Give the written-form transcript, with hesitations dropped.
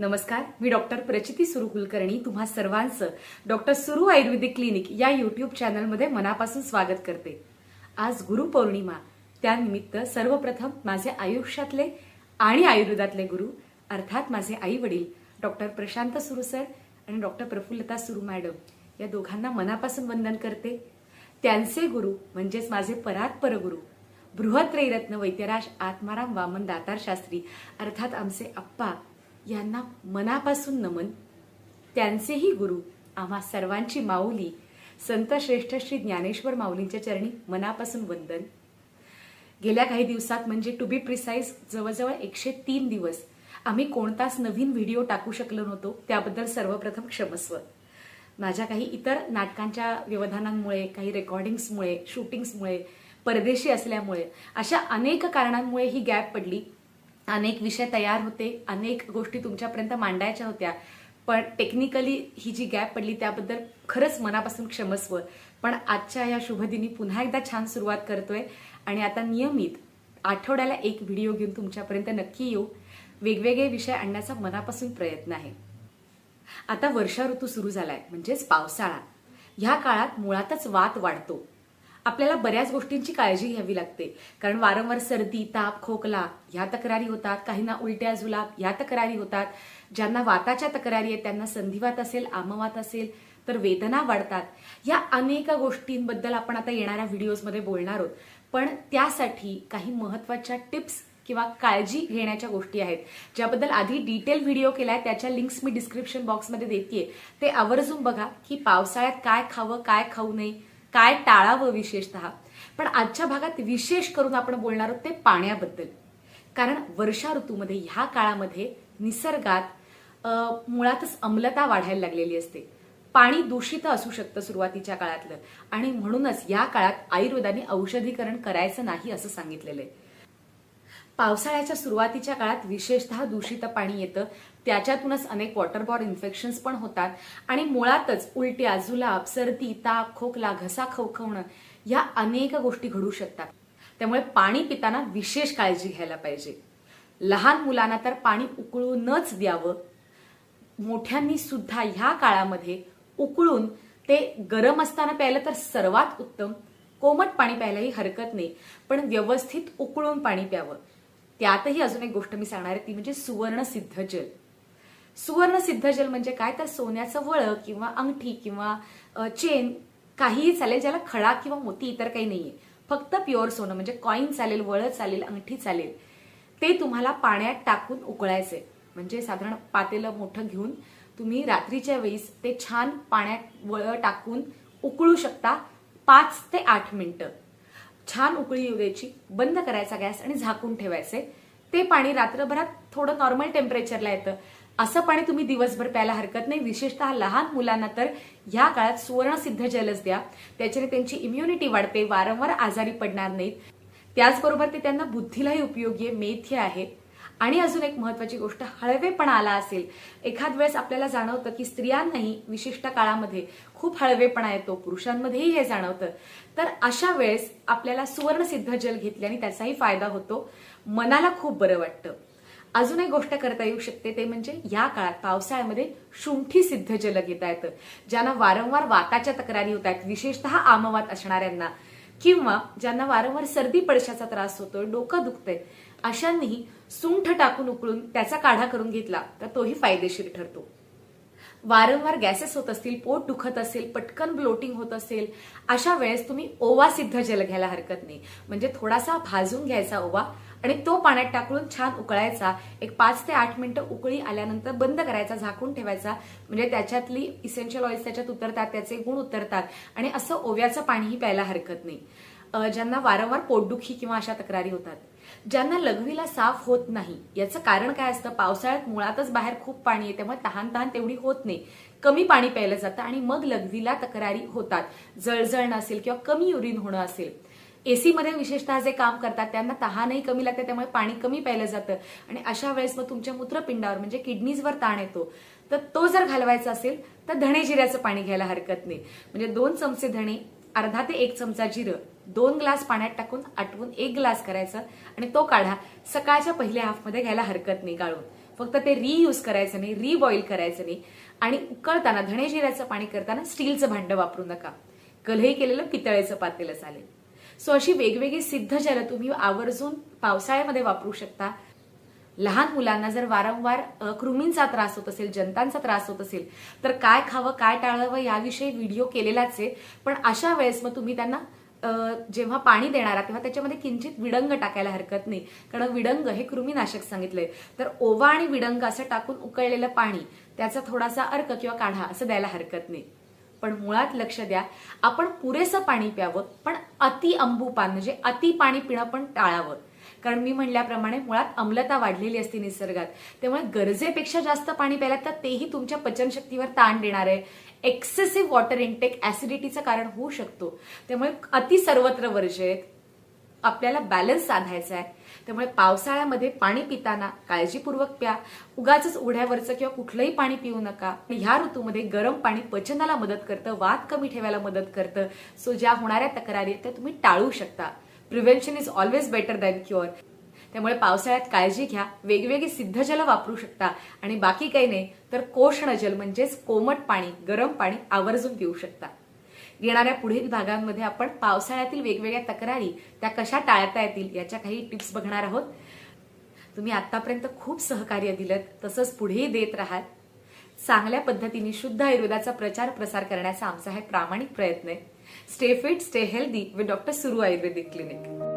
नमस्कार, मी डॉक्टर प्रचिती सुरू कुलकर्णी तुम्हा सर्वांचं डॉक्टर सुरू आयुर्वेदिक क्लिनिक या यूट्यूब चॅनलमध्ये मनापासून स्वागत करते। आज गुरुपौर्णिमा, त्यानिमित्त सर्वप्रथम माझे आयुष्यातले आणि आयुर्वेदातले गुरु अर्थात माझे आई वडील डॉक्टर प्रशांत सुरू सर आणि डॉक्टर प्रफुल्लता सुरू मॅडम या दोघांना मनापासून वंदन करते। त्यांचे गुरु म्हणजेच माझे परात्पर गुरु बृहत्रैरत्न वैद्यराज आत्माराम वामन दातार शास्त्री अर्थात आमचे आप्पा यांना मनापासून नमन। त्यांचेही गुरु आम्हा सर्वांची माऊली संत श्रेष्ठ श्री ज्ञानेश्वर माऊलींच्या चरणी मनापासून वंदन। गेल्या काही दिवसात म्हणजे टू बी प्रिसाइज जवळजवळ 103 दिवस आम्ही कोणताच नवीन व्हिडिओ टाकू शकलो नव्हतो, त्याबद्दल सर्वप्रथम क्षमस्व। माझ्या काही इतर नाटकांच्या व्यवधानांमुळे, काही रेकॉर्डिंग्समुळे, शूटिंग्समुळे, परदेशी असल्यामुळे अशा अनेक कारणांमुळे ही गॅप पडली। अनेक विषय तयार होते, अनेक गोष्टी तुमच्यापर्यंत मांडायच्या होत्या, पण टेक्निकली ही जी गॅप पडली त्याबद्दल खरंच मनापासून क्षमस्व। पण आजच्या या शुभदिनी पुन्हा एकदा छान सुरुवात करतोय आणि आता नियमित आठवड्याला एक व्हिडिओ घेऊन तुमच्यापर्यंत नक्की येऊ। वेगवेगळे विषय आणण्याचा मनापासून प्रयत्न आहे। आता वर्षा ऋतू सुरू झालाय म्हणजेच पावसाळा। ह्या काळात मुळातच वात वाढतो। आपल्याला बऱ्याच गोष्टींची काळजी घ्यावी लागते, कारण वारंवार सर्दी, ताप, खोकला ह्या तक्रारी होतात, काहींना उलट्या जुलाब ह्या तक्रारी होतात। ज्यांना वाताच्या तक्रारी आहेत त्यांना संधिवात असेल, आमवात असेल तर वेदना वाढतात। या अनेक गोष्टींबद्दल आपण आता येणाऱ्या व्हिडिओजमध्ये बोलणार आहोत, पण त्यासाठी काही महत्त्वाच्या टिप्स किंवा काळजी घेण्याच्या गोष्टी आहेत, ज्याबद्दल आधी डिटेल व्हिडिओ केलाय, त्याच्या लिंक्स मी डिस्क्रिप्शन बॉक्समध्ये देतेय, ते आवर्जून बघा की पावसाळ्यात काय खावं, काय खाऊ नये, काय टाळावं विशेषतः। पण आजच्या भागात विशेष करून आपण बोलणार आहोत ते पाण्याबद्दल, कारण वर्षा ऋतूमध्ये ह्या काळामध्ये निसर्गात मुळातच अम्लता वाढायला लागलेली असते। पाणी दूषित असू शकतं सुरुवातीच्या काळातलं, आणि म्हणूनच या काळात आयुर्वेदाने औषधीकरण करायचं नाही असं सांगितलेलं आहे। पावसाळ्याच्या सुरुवातीच्या काळात विशेषतः दूषित पाणी येतं, त्याच्यातूनच अनेक वॉटरबॉर्न इन्फेक्शन्स पण होतात आणि मुळातच उलट्या, जुलाब, सर्दी, ताप, खोकला, घसा खवखवणं या अनेक गोष्टी घडू शकतात। त्यामुळे पाणी पिताना विशेष काळजी घ्यायला पाहिजे। लहान मुलांना तर पाणी उकळूनच द्यावं। मोठ्यांनी सुद्धा ह्या काळामध्ये उकळून ते गरम असताना प्यायलं तर सर्वात उत्तम। कोमट पाणी प्यायलाही हरकत नाही, पण व्यवस्थित उकळून पाणी प्यावं। त्यातही अजून एक गोष्ट मी सांगणार आहे, ती म्हणजे सुवर्ण सिद्ध जल। सुवर्ण सिद्ध जल म्हणजे काय, तर सोन्याचं वळ किंवा अंगठी किंवा चेन काहीही चालेल, ज्याला खडा किंवा मोती इतर काही नाहीये, फक्त प्युअर सोनं म्हणजे कॉईन चालेल, वळ चालेल, अंगठी चालेल, ते तुम्हाला पाण्यात टाकून उकळायचे। म्हणजे साधारण पातेलं मोठं घेऊन तुम्ही रात्रीच्या वेळेस ते छान पाण्यात वळ टाकून उकळू शकता। 5 ते 8 मिनिटं छान उकळी येऊ द्यायची, बंद करायचा गॅस आणि झाकून ठेवायचे। ते पाणी रात्रभरात थोडं नॉर्मल टेम्परेचरला येतं। असं पाणी तुम्ही दिवसभर प्यायला हरकत नाही। विशेषतः लहान मुलांना तर या काळात सुवर्ण सिद्ध जलच द्या, त्याच्याने त्यांची इम्युनिटी वाढते, वारंवार आजारी पडणार नाहीत। त्याचबरोबर ते त्यांना बुद्धीलाही उपयोगी आहे, मेथी आहे। आणि अजून एक महत्वाची गोष्ट, हळवेपणा आला असेल, एखाद वेळेस आपल्याला जाणवतं की स्त्रियांनाही विशिष्ट काळामध्ये खूप हळवेपणा येतो, पुरुषांमध्येही हे जाणवतं, तर अशा वेळेस आपल्याला सुवर्ण सिद्ध जल घेतल्याने त्याचाही फायदा होतो, मनाला खूप बरं वाटतं। अजून एक गोष्ट करता येऊ शकते, ते म्हणजे या काळात पावसाळ्यामध्ये शुंठी सिद्ध जल घेता येतं। ज्यांना वारंवार वाताच्या तक्रारी होत आहेत, विशेषतः आमवात असणाऱ्यांना, किंवा ज्यांना वारंवार सर्दी पडशाचा त्रास होतोय, डोकं दुखतंय, अशांनीही सुंठ टाकून उकळून त्याचा काढा करून घेतला तर तोही फायदेशीर ठरतो। वारंवार गॅसेस होत असतील, पोट दुखत असेल, पटकन ब्लोटिंग होत असेल, अशा वेळेस तुम्ही ओवा सिद्ध जल घ्यायला हरकत नाही। म्हणजे थोडासा भाजून घ्यायचा ओवा आणि तो पाण्यात टाकून छान उकळायचा। एक 5 ते 8 मिनिटं उकळी आल्यानंतर बंद करायचा, झाकून ठेवायचा, म्हणजे त्याच्यातली इसेन्शियल ऑइल्स त्याच्यात उतरतात, त्याचे गुण उतरतात आणि असं ओव्याचं पाणीही प्यायला हरकत नाही। ज्यांना वारंवार पोटदुखी किंवा अशा तक्रारी होतात, ज्यांना लघवीला साफ होत नाही, याचं कारण काय असतं, पावसाळ्यात मुळातच बाहेर खूप पाणी आहे, त्यामुळे तहान तेवढी होत नाही, कमी पाणी प्यायलं जातं आणि मग लघवीला तक्रारी होतात। जळजळ असेल किंवा कमी युरिन होणं असेल, एसी मध्ये विशेषतः जे काम करतात त्यांना तहानही कमी लागते, त्यामुळे पाणी कमी प्यायलं जातं आणि अशा वेळेस मग तुमच्या मूत्रपिंडावर म्हणजे किडनीजवर ताण येतो। तर तो जर घालवायचा असेल तर धणे जिऱ्याचं पाणी घ्यायला हरकत नाही। म्हणजे 2 चमचे धणे, अर्धा ते 1 चमचा जिरं 2 ग्लास पाण्यात टाकून आटवून 1 ग्लास करायचा आणि तो काढा सकाळच्या पहिल्या हाफमध्ये घ्यायला हरकत नाही गाळून। फक्त ते रियूज करायचं नाही, रिबॉईल करायचं नाही. आणि उकळताना धणे जिऱ्याचं पाणी करताना स्टीलचं भांडं वापरू नका. कलही केलेलं पितळेचं पातेलं चालेल. सो अशी वेगवेगळी सिद्ध जल तुम्ही आवर्जून पावसाळ्यामध्ये वापरू शकता. लहान मुलांना जर वारंवार कृमींचा त्रास होत असेल, जंतांचा त्रास होत असेल तर काय खावं काय टाळावं याविषयी व्हिडिओ केलेलाच आहे. पण अशा वेळेस मग तुम्ही त्यांना जेव्हा पाणी देणारा तेव्हा त्याच्यामध्ये किंचित विडंग टाकायला हरकत नाही, कारण विडंग हे कृमीनाशक सांगितलंय. तर ओवा आणि विडंग असं टाकून उकळलेलं पाणी, त्याचा थोडासा अर्क किंवा काढा असं द्यायला हरकत नाही. पण मुळात लक्ष द्या, आपण पुरेसं पाणी प्यावं, पण अति अंबुपान म्हणजे अति पाणी पिणं पण टाळावं. कारण मी म्हणल्याप्रमाणे मुळात अम्लता वाढलेली असते निसर्गात, त्यामुळे गरजेपेक्षा जास्त पाणी प्यायला तर तेही तुमच्या पचनशक्तीवर ताण देणार आहे. एक्सेसिव्ह वॉटर इनटेक ऍसिडिटीचं कारण होऊ शकतो. त्यामुळे अति सर्वत्र वर्जित, आपल्याला बॅलन्स साधायचा आहे. त्यामुळे पावसाळ्यामध्ये पाणी पिताना काळजीपूर्वक प्या. उगाच उघड्यावरचं किंवा कुठलंही पाणी पिऊ नका. ह्या ऋतूमध्ये गरम पाणी पचनाला मदत करतं, वात कमी ठेवायला मदत करतं. सो ज्या होणाऱ्या तक्रारी आहेत त्या तुम्ही टाळू शकता. Prevention is always better than cure. त्यामुळे पावसाळ्यात काळजी घ्या. वेगवेगळी सिद्ध जल वापरू शकता आणि बाकी काही नाही तर कोष्ण जल म्हणजेच कोमट पाणी, गरम पाणी आवर्जून पिऊ शकता. येणाऱ्या पुढील भागांमध्ये आपण पावसाळ्यातील वेगवेगळ्या तक्रारी त्या कशा टाळता येतील याच्या काही टिप्स बघणार आहोत. तुम्ही आतापर्यंत खूप सहकार्य दिलं, तसंच पुढेही देत राहाल. चांगल्या पद्धतीने शुद्ध आयुर्वेदाचा प्रचार प्रसार करण्याचा आमचा हा प्रामाणिक प्रयत्न आहे. Stay fit, stay healthy with doctor सुरू आयुर्वेदिक क्लिनिक.